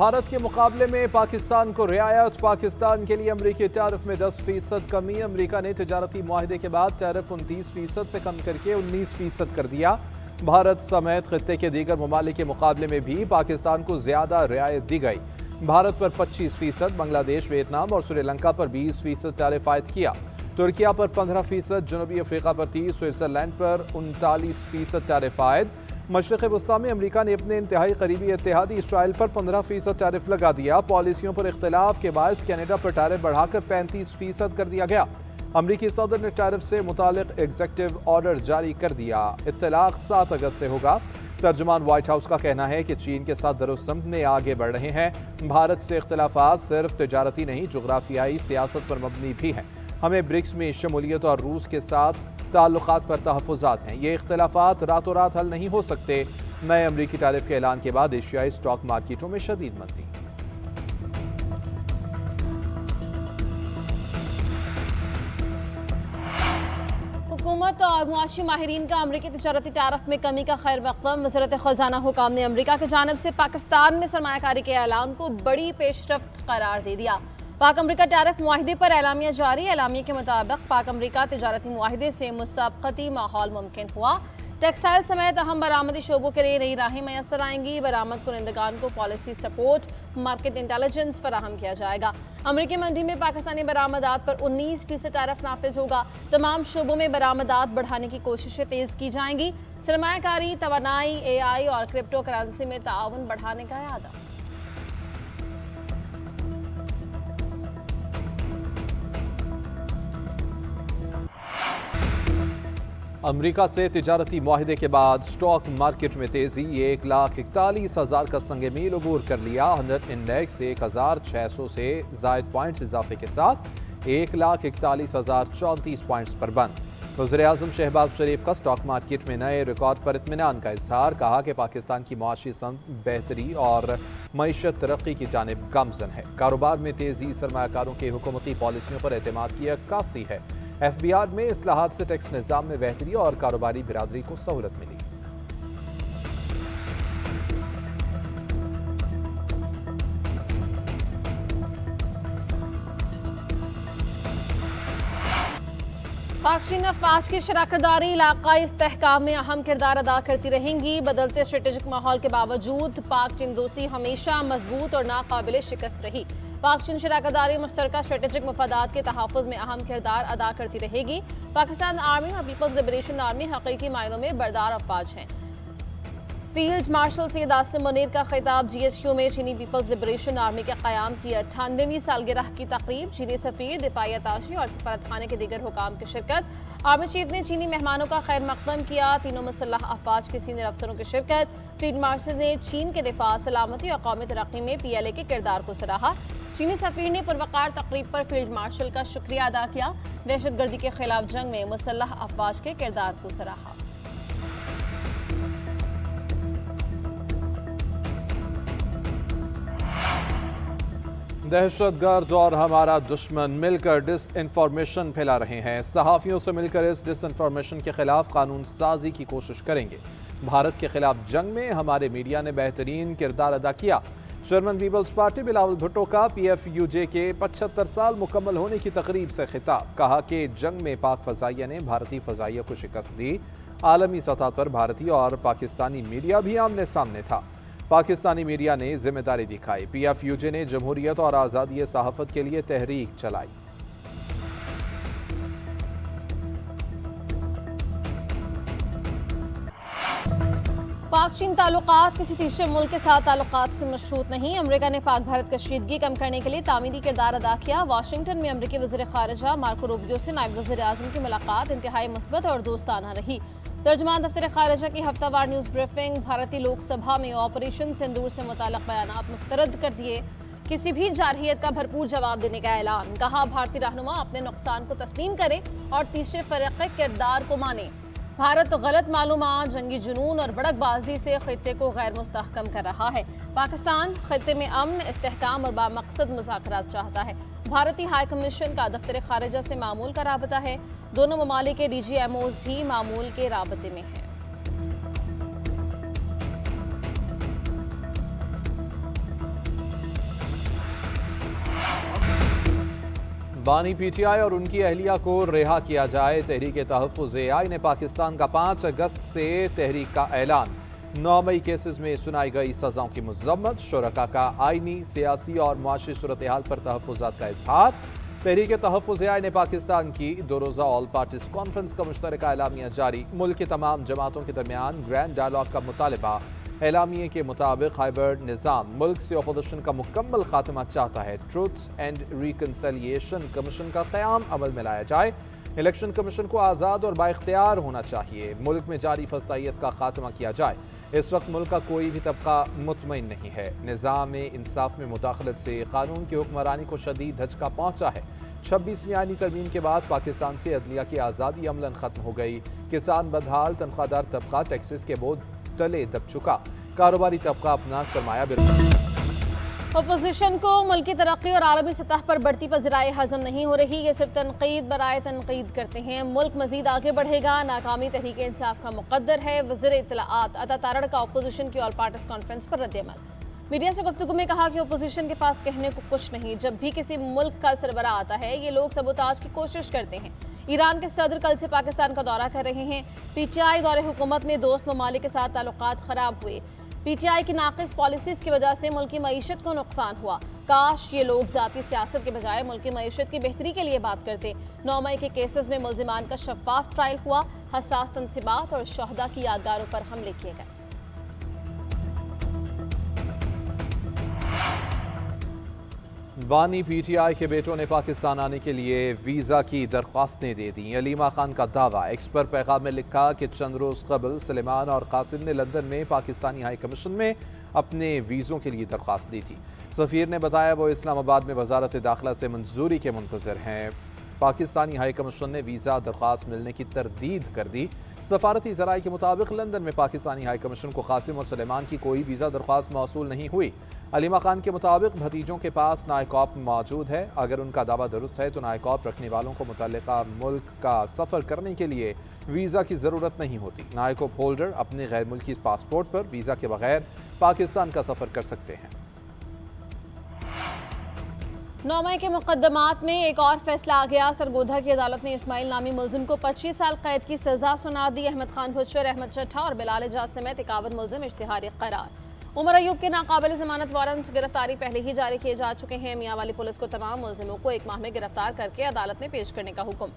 भारत के मुकाबले में पाकिस्तान को रियायत। पाकिस्तान के लिए अमरीकी टैरिफ में 10% कमी। अमरीका ने तिजारती मुआहदे के बाद टैरिफ 29% से कम करके 19% कर दिया। भारत समेत खित्ते के दीगर ममालिक के मुकाबले में भी पाकिस्तान को ज्यादा रियायत दी गई। भारत पर 25%, बांग्लादेश, वियतनाम और श्रीलंका पर 20% टैरिफ आयद किया। तुर्किया पर 15%, जनूबी अफ्रीका पर 30%, स्विट्जरलैंड पर 39% टैरिफ आयद। मशरक़ वस्ता में अमरीका ने अपने इंतहाई करीबी इत्तेहादी इसराइल पर 15% टैरिफ लगा दिया। पॉलिसियों पर इख्तिलाफ के बायस कनाडा पर टैरिफ बढ़ाकर 35% कर दिया गया। अमरीकी सदर ने टैरिफ से मुतालिक एग्जीक्यूटिव ऑर्डर जारी कर दिया। इत्तलाक 7 अगस्त से होगा। तर्जुमान व्हाइट हाउस का कहना है कि चीन के साथ दरुस्तम में आगे बढ़ रहे हैं। भारत से इख्तिलाफात सिर्फ तिजारती नहीं, जुग्राफियाई सियासत पर मबनी भी हैं। हमें ब्रिक्स में शमूलियत और रूस के साथ ताल्लुकात पर तहफ़्फ़ुज़ात हैं। ये इख्तिलाफात रातों रात हल नहीं हो सकते। नए अमरीकी टैरिफ के ऐलान के बाद एशियाई स्टॉक मार्केटों में शदीद मंदी। हुकूमत और मुआशी माहिरीन का अमरीकी तिजारती टैरिफ में कमी का खैर मक़दम। वज़ारत ख़ज़ाना हुकाम ने अमरीका की जानिब से पाकिस्तान में सरमायाकारी के ऐलान को बड़ी पेशरफ्त करार दे दिया। पाक अमरीका टैरिफ मुआहिदे पर एलामिया जारी। एलामिया के मुताबिक पाक अमरीका तिजारती मुआहिदे से मुसाबकती माहौल मुमकिन हुआ। टेक्सटाइल समेत अहम बरामदी शोबों के लिए नई राहें मैसर आएंगी। बरामद कुनंदगान को पॉलिसी सपोर्ट, मार्केट इंटेलिजेंस फराहम किया जाएगा। अमरीकी मंडी में पाकिस्तानी बरामदात पर 19% टैरिफ नाफिज होगा। तमाम शोबों में बरामदात बढ़ाने की कोशिशें तेज की जाएंगी। सरमायाकारी, तवानाई, AI और क्रिप्टो करेंसी में ताउन बढ़ाने का इरादा। अमरीका से तिजारती मुआहिदे के बाद स्टॉक मार्केट में तेजी। 1,41,000 का संगे मील अबूर कर लिया। 100 इंडेक्स 1,600 से जायद पॉइंट्स इजाफे के साथ 1,41,034 पॉइंट्स पर बंद। वज़ीर-ए-आज़म शहबाज शरीफ का स्टॉक मार्केट में नए रिकॉर्ड पर इत्मीनान का इजहार। कहा कि पाकिस्तान की मुआशी सनत बेहतरी और मईशत तरक्की की जानिब गामजन है। कारोबार में तेजी सरमायाकारों की हुकूमती पॉलिसियों पर एतमाद की अक्कासी है। FBR में इस्लाहात से टैक्स निज़ाम में बेहतरी और कारोबारी बिरादरी को सहूलत मिली। पाक चीन अफवाज की शराकतदारी इलाकाई इस्तेहकाम में अहम किरदार अदा करती रहेंगी। बदलते स्ट्रेटेजिक माहौल के बावजूद पाक चीन दोस्ती हमेशा मजबूत और नाकाबिल शिकस्त रही। पाक चीन शराकतदारी मुश्तरका स्ट्रेटेजिक मफादात के तहफ़्फ़ुज़ में अहम किरदार अदा करती रहेगी। पाकिस्तान आर्मी और पीपल्स लिबरेशन आर्मी हकीकी मायनों में बरदार अफवाज हैं। फील्ड मार्शल सैयद आसिम मुनीर का खिताब GSQ में चीनी पीपल्स लिबरेशन आर्मी के क़याम की 98वीं सालगिरह की तकरीब। चीनी सफ़ीर, दिफाई अताशी और सफारत खाने के दीगर हुकाम की शिरकत। आर्मी चीफ ने चीनी मेहमानों का खैर मकदम किया। तीनों मुसल्लह अफवाज के सीनियर अफसरों की शिरकत। फील्ड मार्शल ने चीन के दिफा, सलामती और कौमी तरक्की में PLA के किरदार को सराहा। चीनी सफ़ीर ने पुरवकार तकरीब पर फील्ड मार्शल का शुक्रिया अदा किया। दहशतगर्दी के खिलाफ जंग में मुसल्लह अफवाज के किरदार को सराहा। दहशतगर्द और हमारा दुश्मन मिलकर डिस इन्फॉर्मेशन फैला रहे हैं। सहाफ़ियों से मिलकर इस डिस इन्फॉर्मेशन के खिलाफ कानून साजी की कोशिश करेंगे। भारत के खिलाफ जंग में हमारे मीडिया ने बेहतरीन किरदार अदा किया। चेयरमैन पीपल्स पार्टी बिलावल भुट्टो का PFUJ के 75 साल मुकम्मल होने की तकरीब से खिताब। कहा कि जंग में पाक फ़ज़ाइया ने भारतीय फ़ज़ाइया को शिकस्त दी। आलमी सतह पर भारतीय और पाकिस्तानी मीडिया भी आमने सामने था। पाकिस्तानी मीडिया ने जिम्मेदारी दिखाई। PFUJ ने जमहूरियत और आज़ादी सहाफ़त के लिए तहरीक चलाई। पाक चीन ताल्लुकात किसी तीसरे मुल्क के साथ ताल्लुकात से मशरूत नहीं। अमरीका ने पाक भारत कशीदगी कम करने के लिए तामीरी किरदार अदा किया। वाशिंगटन में अमरीकी वज़ीर ख़ारिजा मार्को रूबियो से नायब वज़ीर-ए-आज़म की मुलाकात इंतहाई मुस्बत और दोस्ताना रही। तर्जुमान दफ्तर ख़ारिजा की हफ्तावार न्यूज़ ब्रीफिंग। भारतीय लोकसभा में ऑपरेशन सिंदूर से मुताल्लिक़ बयानात मुस्तरद कर दिए। किसी भी जारहियत का भरपूर जवाब देने का ऐलान। कहा भारतीय रहनुमा अपने नुकसान को तस्लीम करें और तीसरे फ़रीक़ के किरदार को माने। भारत गलत मालूमात, जंगी जुनून और भड़कबाजी से खित्ते को गैर मुस्तहकम कर रहा है। पाकिस्तान खित्ते में अमन, इस्तेहकाम और बामकसद मुज़ाकरात चाहता है। भारतीय हाई कमीशन का दफ्तर ख़ारिजा से मामूल का राबता है। दोनों ममालिक के DGMOs भी मामूल के राबते में हैं। बानी पीटीआई और उनकी अहलिया को रिहा किया जाए। तहरीक-ए-तहफ़्फ़ुज़-ए-आई ने पाकिस्तान का 5 अगस्त से तहरीक का ऐलान। 9 मई केसेस में सुनाई गई सजाओं की मज़म्मत। शुरका का आइनी, सियासी और मुआशी सूरत हाल पर तहफ़्फ़ुज़ात का इज़हार। तहरीक-ए-तहफ़्फ़ुज़-ए-आई ने पाकिस्तान की 2 रोज़ा ऑल पार्टीज़ कॉन्फ्रेंस का मुश्तरका एलामिया जारी। मुल्क की तमाम जमातों के दरमियान ग्रैंड डायलॉग का मुतालबा। एलामिये के मुताबिक हाइब्रिड निज़ाम मुल्क से अपोजिशन का मुकम्मल खात्मा चाहता है। ट्रुथ एंड रिकन्सिलिएशन कमीशन का क़याम अमल में लाया जाए। इलेक्शन कमीशन को आज़ाद और बाइख्तियार होना चाहिए। मुल्क में जारी फस्तायत का खात्मा किया जाए। इस वक्त मुल्क का कोई भी तबका मुतमईन नहीं है। निज़ाम इंसाफ में मुदाखलत से कानून की हुक्मरानी को शदीद धचका पहुँचा है। 26वीं आईनी तरमीम के बाद पाकिस्तान से अदलिया की आज़ादी अमलन खत्म हो गई। किसान बदहाल, तनख्वाहदार तबका टैक्सेस के बोझ तले दब चुका। कारोबारी तबका अपना सरमाया अपोजिशन को मुल्क की तरक्की और आलमी सतह पर बढ़ती पज़राए हजम नहीं हो रही। ये सिर्फ तनकीद बराए तनकीद करते हैं। मुल्क मजीद आगे बढ़ेगा। नाकामी तहरीक इंसाफ का मुकद्दर है। वज़ीर इत्तलाआत अता तारड़ का अपोजिशन की ऑल पार्टीज कॉन्फ्रेंस पर रद्द-ए-अमल। मीडिया से गुफ्तगू में कहा कि अपोजिशन के पास कहने को कुछ नहीं। जब भी किसी मुल्क का सरबराह आता है ये लोग सबोताज की कोशिश करते हैं। ईरान के सदर कल से पाकिस्तान का दौरा कर रहे हैं। पीटीआई दौरे हुकूमत में दोस्त ममालिक के साथ ताल्लुकात खराब हुए। पीटीआई की नाक़िस पॉलिसीज़ की वजह से मुल्क की मईशत को नुकसान हुआ। काश ये लोग ज़ाती सियासत के बजाय मुल्क की मईशत की बेहतरी के लिए बात करते। 9 मई के केसेस में मुल्ज़िमान का शफाफ ट्रायल हुआ। हसास तनसीबात और शहदा की यादगारों पर हमले किए गए। बानी पीटीआई के बेटों ने पाकिस्तान आने के लिए वीज़ा की दरख्वास्तें दे दी। अलीमा खान का दावा। एक्स पर पैगाम में लिखा कि चंद रोज़ कबल सलेमान और कासिम ने लंदन में पाकिस्तानी हाई कमीशन में अपने वीज़ों के लिए दरख्वास्त दी थी। सफ़ीर ने बताया वो इस्लामाबाद में वजारत दाखिला से मंजूरी के मुंतज़र हैं। पाकिस्तानी हाई कमीशन ने वीज़ा दरख्वास्त मिलने की तरदीद कर दी। सफारती ज़राए के मुताबिक लंदन में पाकिस्तानी हाई कमीशन को कासिम और सलेमान की कोई वीज़ा दरख्वास्त मौसूल नहीं हुई। अलीमा खान के मुताबिक भतीजों के पास नायकॉप मौजूद है। अगर उनका दावा दुरुस्त है तो नायकॉप रखने वालों को मुतल्लिका मुल्क का सफ़र करने के लिए वीज़ा की ज़रूरत नहीं होती। नायकॉप होल्डर अपने गैर मुल्की पासपोर्ट पर वीज़ा के बगैर पाकिस्तान का सफ़र कर सकते हैं। 9 मई के मुकदमात में एक और फैसला आ गया। सरगोधा की अदालत ने इस्माइल नामी मुलजिम को 25 साल कैद की सजा सुना दी। अहमद खान भुच्चर, अहमद चट्ठा और बिलाल एजाज समेत 51 मुलजिम इश्तिहारी करार। उमर अयूब के नाकाबिल जमानत वारंट गिरफ्तारी पहले ही जारी किए जा चुके हैं। मियां वाली पुलिस को तमाम मुलजिमों को 1 माह में गिरफ्तार करके अदालत में पेश करने का हुक्म।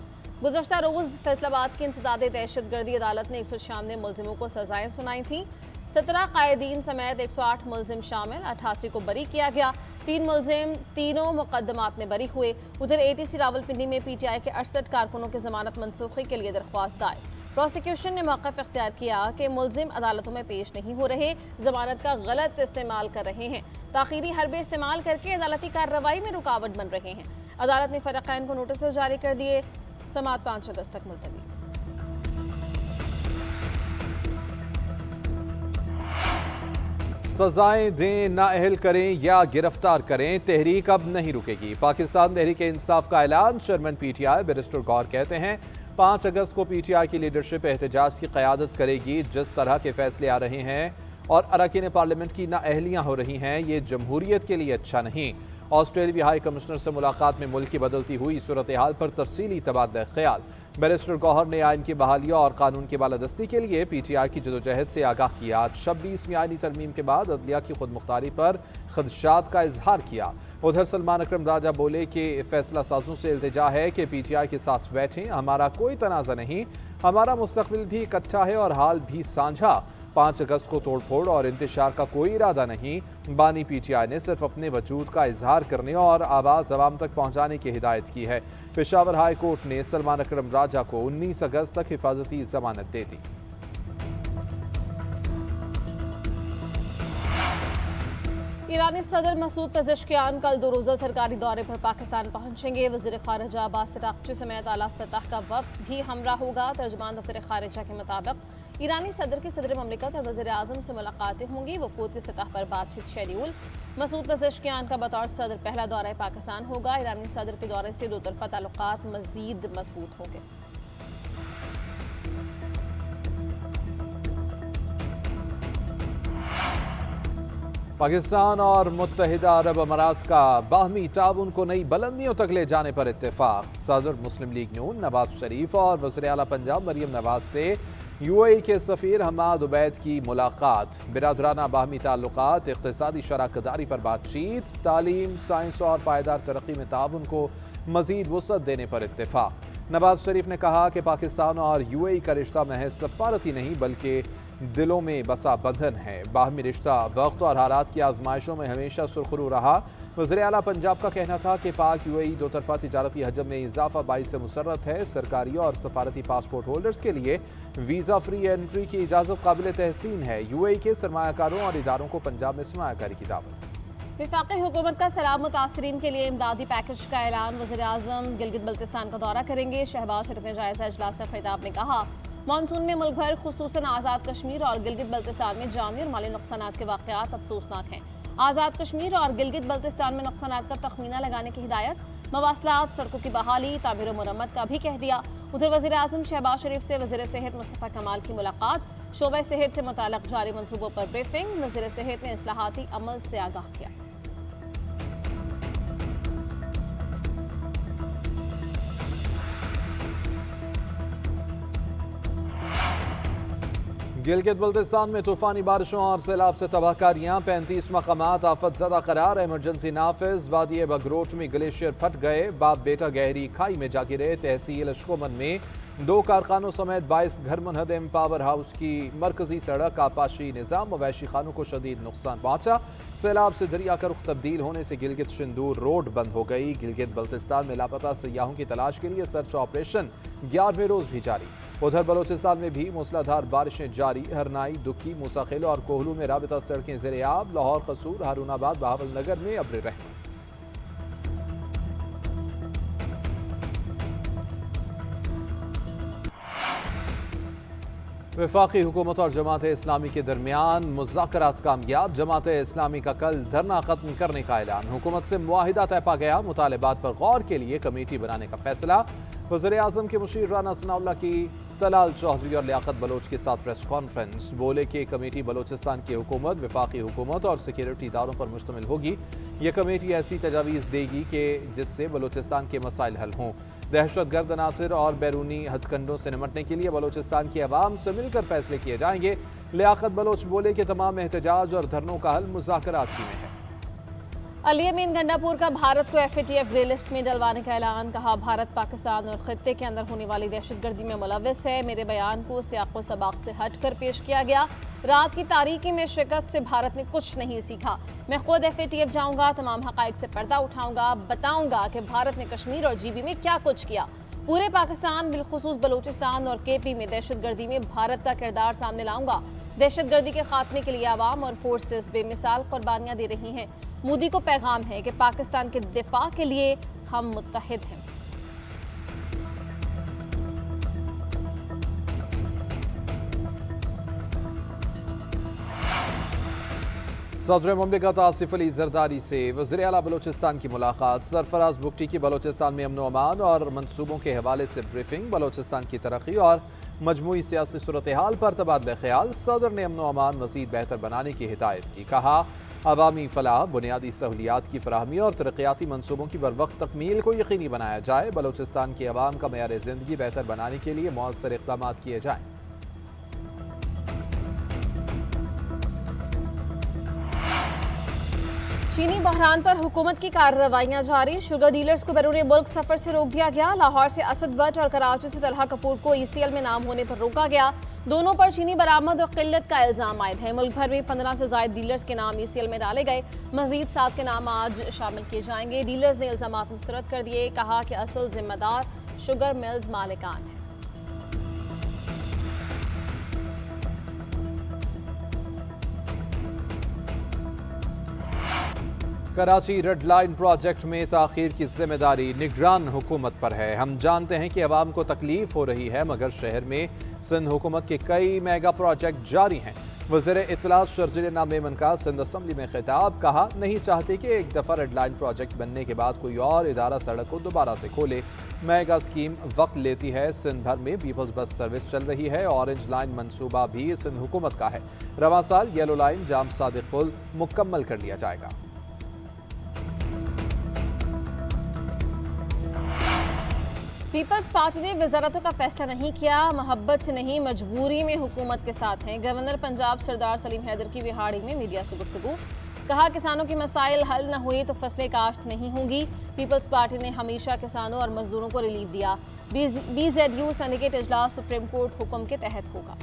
गुज़श्ता रोज़ फैसलाबाद की इंसदाद दहशतगर्दी अदालत ने 196 मुलजिमों को सजाएं सुनाई थी। 17 कायदीन समेत 108 मुलजिम शामिल, 88 को बरी किया गया। 3 मुलजिम तीनों मुकदमात में बरी हुए। उधर ATC रावलपिंडी में PTI के 68 कारकुनों की जमानत मनसूखी के लिए दरख्वास्त दायर। प्रोसिक्यूशन ने मौक़िफ़ इख्तियार किया कि मुलजिम अदालतों में पेश नहीं हो रहे, जमानत का गलत इस्तेमाल कर रहे हैं, ताख़ीरी हरबे इस्तेमाल करके अदालती कार्रवाई में रुकावट बन रहे हैं। अदालत ने फ़रीक़ैन को नोटिस जारी कर दिए। समाअत 5 अगस्त तक मुलतवी। सजाएं दें, नाअहल करें या गिरफ्तार करें, तहरीक अब नहीं रुकेगी। पाकिस्तान तहरीक इंसाफ का ऐलान। चेयरमैन PTI बैरिस्टर गौहर कहते हैं 5 अगस्त को PTI की लीडरशिप एहतजाज की क़यादत करेगी। जिस तरह के फैसले आ रहे हैं और अरकान पार्लियामेंट की नाअहलियाँ हो रही हैं ये जमहूरियत के लिए अच्छा नहीं। ऑस्ट्रेलियाई हाई कमिश्नर से मुलाकात में मुल्क की बदलती हुई सूरत हाल पर तफसीली तबादला ख्याल। बैरिस्टर गौहर ने आइन की बहालिया और कानून की बालादस्ती के लिए PTI की जदोजहद से आगाह किया। 26वीं आईनी तरमीम के बाद अदलिया की खुद मुख्तारी पर खदशात का इजहार किया। उधर सलमान अकरम राजा बोले कि फैसला साजों से इल्तिजा है कि PTI के साथ बैठें। हमारा कोई तनाज़ा नहीं, हमारा मुस्तकबिल भी इकट्ठा है और हाल भी साझा। 5 अगस्त को तोड़फोड़ और इंतशार का कोई इरादा नहीं। बानी PTI ने सिर्फ अपने वजूद का इजहार करने और आवाज़ अवाम तक पहुँचाने की हिदायत की है। पेशावर हाई कोर्ट ने सलमान अकरम राजा को 19 अगस्त तक हिफाजती जमानत दे दी। ईरानी सदर मसूद पेज़ेश्कियान कल 2 रोज़ा सरकारी दौरे पर पाकिस्तान पहुंचेंगे। वज़ीर ख़ारिजा अब्बास अराग़ची समेत आला सतह का वफ़द भी हमरा होगा। तर्जुमान दफ्तर ख़ारिजा के मुताबिक ईरानी सदर की सदर ममलिकत और वज़ीर आज़म से मुलाकातें होंगी। वफ़ूद की सतह पर बातचीत शेड्यूल। मसूद पेज़ेश्कियान का बतौर सदर पहला दौरा पाकिस्तान होगा। ईरानी सदर के दौरे से 2 तरफ़ा ताल्लुकात मज़ीद मजबूत होंगे। पाकिस्तान और मुत्तहिदा अरब अमारात का बाहमी ताउन को नई बुलंदियों तक ले जाने पर इत्तेफाक। सदर मुस्लिम लीग नून नवाज शरीफ और वज़ीर आला पंजाब मरियम नवाज से UAE के सफ़ीर हमाद उबैद की मुलाकात। बिरादराना बाहमी ताल्लुकात, इक़्तिसादी शराकदारी पर बातचीत, तालीम, साइंस और पायदार तरक्की में ताउन को मज़ीद वुसअत देने पर इत्तेफाक। नवाज शरीफ ने कहा कि पाकिस्तान और UAE का रिश्ता महज सफारती नहीं बल्कि दिलों में बसा बंधन है। बाहमी रिश्ता वक्त और हालात की आजमाइशों में हमेशा सुरखरू रहा। वज़ीर आला पंजाब का कहना था कि पाक UAE दो तरफा तिजारती हजम में इजाफा बाइस से मुसर्रत है। सरकारी और सफारती पासपोर्ट होल्डर्स के लिए वीज़ा फ्री एंट्री की इजाज़त काबिल तहसीन है। UAE के सरमायाकारों और इदारों को पंजाब में सरमायाकारी की दावत। वफाकी हुकूमत का सैलाब मुतासरीन के लिए इमदादी पैकेज का ऐलान। वज़ीर आज़म गिलगित बल्तिस्तान का दौरा करेंगे। शहबाज शरीफ ने जायजा इजलास से खिताब में कहा, मानसून में मुल्क भर खुसूसन आज़ाद कश्मीर और गिलगित बल्तिस्तान में जानी और माली नुकसानात के वाक़यात अफसोसनाक हैं। आज़ाद कश्मीर और गिलगित बल्तिस्तान में नुकसानात का तखमीना लगाने की हिदायत। मवासलात, सड़कों की बहाली, तामीर व मरम्मत का भी कह दिया। उधर वज़ीर आज़म शहबाज शरीफ से वज़ीर सेहत मुस्तफ़ा कमाल की मुलाकात। शोबे सेहत से मुताल्लिक़ जारी मनसूबों पर ब्रीफिंग। वज़ीर सेहत ने इस्लाहाती अमल से आगाह किया। गिलगित बल्तिस्तान में तूफानी बारिशों और सैलाब से तबाहकारियां। 35 मकामात आफत ज़दा करार। इमरजेंसी नाफिज। वादी बगरोट में ग्लेशियर फट गए। बाप बेटा गहरी खाई में जा गिरे। तहसील अशकोमन में 2 कारखानों समेत 22 घर मुनहदम। पावर हाउस की मरकजी सड़क आपाशी निज़ाम मवैशी खानों को शदीद नुकसान पहुंचा। सैलाब से दरिया का रुख तब्दील होने से गिलगित शिंदूर रोड बंद हो गई। गिलगित बल्तिस्तान में लापता सयाहों की तलाश के लिए सर्च ऑपरेशन 11वें रोज भी जारी। उधर बलोचिस्तान में भी मूसलाधार बारिशें जारी। हरनाई, दुक्की, मूसाखेल और कोहलू में राबिता सड़कें ज़ेर-ए-आब। लाहौर, कसूर, हारूनाबाद, बहावलनगर में अब्र रहमत। वफाकी हुकूमत और जमात इस्लामी के दरमियान मुज़ाकरात कामयाब। जमात इस्लामी का कल धरना खत्म करने का ऐलान। हुकूमत से मुआहिदा तय पा गया। मुतालिबात पर गौर के लिए कमेटी बनाने का फैसला। वज़ीर आज़म के मुशीर राना सनाउल्लाह की तलाल चौधरी और लियाकत बलोच के साथ प्रेस कॉन्फ्रेंस। बोले कि कमेटी बलोचिस्तान की हुकूमत, वफाकी हुकूमत और सिक्योरिटी इदारों पर मुश्तमिल होगी। ये कमेटी ऐसी तजावीज़ देगी कि जिससे बलोचिस्तान के मसाइल हल हों। दहशतगर्द अनासिर और बैरूनी हथकंडों से निपटने के लिए बलोचिस्तान की आवाम से मिलकर फैसले किए जाएंगे। लियाकत बलोच बोले कि तमाम एहतजाज और धरनों का हल मुज़ाकरात की में है। अली अमीन गंडापुर का भारत को FATF ग्रे लिस्ट में डलवाने का ऐलान। कहा, भारत पाकिस्तान और खित्ते के अंदर होने वाली दहशतगर्दी में मुलव्विस है। मेरे बयान को सियाक़ो सबाक़ से हट कर पेश किया गया। रात की तारीकी में शिकस्त से भारत ने कुछ नहीं सीखा। मैं खुद FATF जाऊंगा, तमाम हक़ाइक़ से पर्दा उठाऊंगा, बताऊंगा कि भारत ने कश्मीर और GB में क्या कुछ किया। पूरे पाकिस्तान बिलखुसूस बलूचिस्तान और KP में दहशतगर्दी में भारत का किरदार सामने लाऊंगा। दहशतगर्दी के खात्मे के लिए आवाम और फोर्सेस बेमिसाल कुर्बानियां दे रही हैं। मोदी को पैगाम है कि पाकिस्तान के दिफा के लिए हम मुत्तहिद हैं। सदर मुमलिकत आसिफ अली जरदारी से वज़ीर आला बलोचिस्तान की मुलाकात। सरफराज बुगटी की बलोचिस्तान में अमन व अमान और मनसूबों के हवाले से ब्रीफिंग। बलोचिस्तान की तरक्की और मजमूई सियासी सूरत हाल पर तबादला ख्याल। सदर ने अमन व अमान मज़ीद बेहतर बनाने की हिदायत की। कहा, अवामी फलाह, बुनियादी सहूलियात की फराहमी और तरक्याती मनसूबों की बरवक्त तकमील को यकीनी बनाया जाए। बलोचिस्तान की आवाम का मयार ज़िंदगी बेहतर बनाने के लिए मौसर इक़दाम किए जाएँ। चीनी बहरान पर हुकूमत की कार्रवाइयां जारी। शुगर डीलर्स को बैरून मुल्क सफर से रोक दिया गया। लाहौर से असद बट और कराची से तलहा कपूर को ECL में नाम होने पर रोका गया। दोनों पर चीनी बरामद और किल्लत का इल्जाम आयद है। मुल्क भर में 15 से ज्यादा डीलर्स के नाम ECL में डाले गए। मजीद 7 के नाम आज शामिल किए जाएंगे। डीलर्स ने इल्जामात मुस्तरद कर दिए। कहा कि असल जिम्मेदार शुगर मिल्स मालिकान है। कराची रेड लाइन प्रोजेक्ट में ताखीर की जिम्मेदारी निगरान हुकूमत पर है। हम जानते हैं कि अवाम को तकलीफ हो रही है, मगर शहर में सिंध हुकूमत के कई मेगा प्रोजेक्ट जारी हैं। वज़ीर इत्तलात शर्जील मेमन का सिंध असम्बली में खिताब। कहा, नहीं चाहते कि एक दफ़ा रेड लाइन प्रोजेक्ट बनने के बाद कोई और इदारा सड़क को दोबारा से खोले। मेगा स्कीम वक्त लेती है। सिंध भर में पीपल्स बस सर्विस चल रही है। ऑरेंज लाइन मंसूबा भी सिंध हुकूमत का है। रवां साल येलो लाइन जाम सादिक पुल मुकम्मल कर लिया जाएगा। पीपल्स पार्टी ने वजारतों का फैसला नहीं किया, मोहब्बत से नहीं मजबूरी में हुकूमत के साथ हैं। गवर्नर पंजाब सरदार सलीम हैदर की विहाड़ी में मीडिया से गुफ्तगू। कहा किसानों की मसाइल हल न हुई तो फसलें काश्त नहीं होंगी। पीपल्स पार्टी ने हमेशा किसानों और मजदूरों को रिलीफ दिया। BZU सिंडिकेट इजलास सुप्रीम कोर्ट हुक्म के तहत होगा।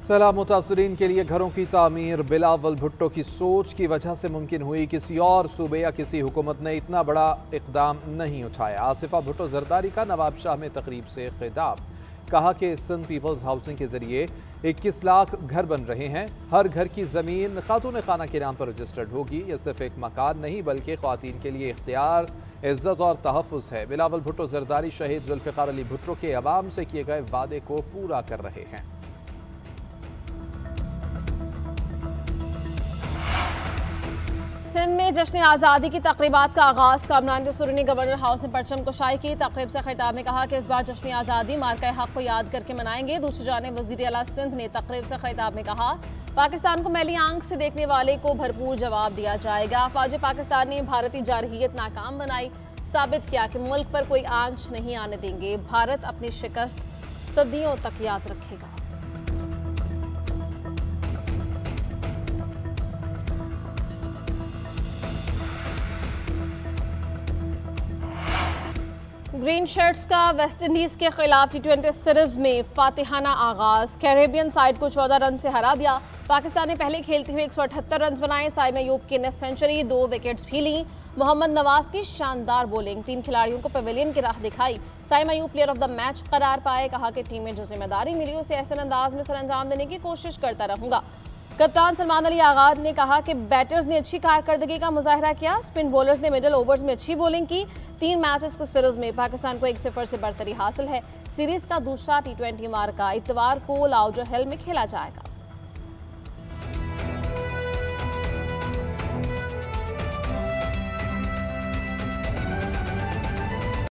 सैलाब मुतासरीन के लिए घरों की तामीर बिलावल भुट्टो की सोच की वजह से मुमकिन हुई। किसी और सूबे या किसी हुकूमत ने इतना बड़ा इकदाम नहीं उठाया। आसिफा भुट्टो जरदारी का नवाब शाह में तकरीब से खिताब। कहा कि सिंध पीपल्स हाउसिंग के जरिए 21 लाख घर बन रहे हैं। हर घर की ज़मीन खातून खाना के नाम पर रजिस्टर्ड होगी। यह सिर्फ एक मकान नहीं बल्कि ख्वातीन के लिए इख्तियार, इज्जत और तहफ़्फ़ुज़ है। बिलावल भुट्टो जरदारी शहीद जुल्फ़िकार अली भुट्टो के अवाम से किए गए वादे को पूरा कर रहे हैं। सिंध में जश्न आज़ादी की तक़रीबात का आगाज़। कामरान के सुरूनी गवर्नर हाउस ने परचम कुशाई की। तक़रीब से खिताब में कहा कि इस बार जश्न आज़ादी मार्का हक़ को याद करके मनाएंगे। दूसरी जानिब वज़ीर आला सिंध ने तक़रीब से खिताब में कहा पाकिस्तान को मैली आंख से देखने वाले को भरपूर जवाब दिया जाएगा। फ़ौज पाकिस्तान ने भारतीय जारहियत नाकाम बनाई, साबित किया कि मुल्क पर कोई आंच नहीं आने देंगे। भारत अपनी शिकस्त सदियों तक याद रखेगा। ग्रीन शर्ट्स का वेस्टइंडीज के खिलाफ T20 सीरीज में फातिहाना आगाज। कैरेबियन साइड को 14 रन से हरा दिया। पाकिस्तान ने पहले खेलते हुए 178 रन बनाए। साइम अयूब की नेस्ट सेंचुरी, 2 विकेट्स भी ली। मोहम्मद नवाज की शानदार बॉलिंग, 3 खिलाड़ियों को पवेलियन की राह दिखाई। Saim Ayub player of the match करार पाए। कहा कि टीम में जो जिम्मेदारी मिली उसे ऐसे अंदाज में सरअंजाम देने की कोशिश करता रहूंगा। कप्तान सलमान अली आगाज ने कहा कि बैटर्स ने अच्छी कारकर्दगी का मुजाहरा किया। स्पिन बॉलर्स ने मिडिल ओवर्स में अच्छी बॉलिंग की। 3 मैचेस की सीरीज में पाकिस्तान को 1-0 से बढ़तरी हासिल है। सीरीज का दूसरा T20 मार्का इतवार को लाउडर हिल में खेला जाएगा।